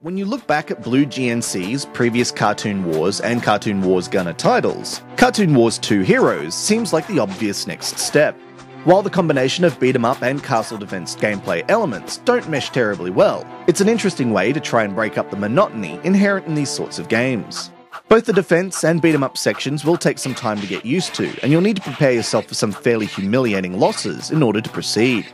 When you look back at Blue GNC's previous Cartoon Wars and Cartoon Wars Gunner titles, Cartoon Wars 2 Heroes seems like the obvious next step. While the combination of beat-em-up and castle defense gameplay elements don't mesh terribly well, it's an interesting way to try and break up the monotony inherent in these sorts of games. Both the defense and beat-em-up sections will take some time to get used to, and you'll need to prepare yourself for some fairly humiliating losses in order to proceed.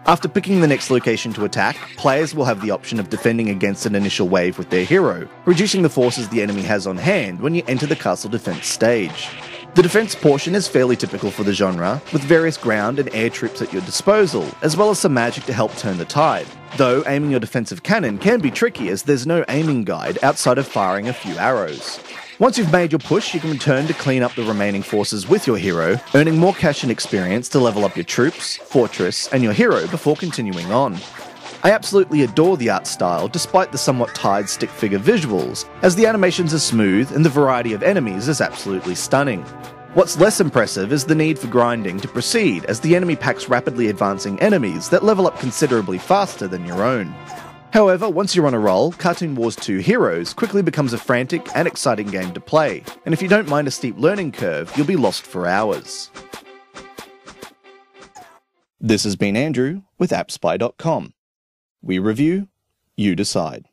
After picking the next location to attack, players will have the option of defending against an initial wave with their hero, reducing the forces the enemy has on hand when you enter the castle defense stage. The defense portion is fairly typical for the genre, with various ground and air troops at your disposal, as well as some magic to help turn the tide. Though aiming your defensive cannon can be tricky as there's no aiming guide outside of firing a few arrows. Once you've made your push, you can return to clean up the remaining forces with your hero, earning more cash and experience to level up your troops, fortress, and your hero before continuing on. I absolutely adore the art style despite the somewhat tired stick figure visuals, as the animations are smooth and the variety of enemies is absolutely stunning. What's less impressive is the need for grinding to proceed, as the enemy packs rapidly advancing enemies that level up considerably faster than your own. However, once you're on a roll, Cartoon Wars 2 Heroes quickly becomes a frantic and exciting game to play, and if you don't mind a steep learning curve, you'll be lost for hours. This has been Andrew with AppSpy.com. We review, you decide.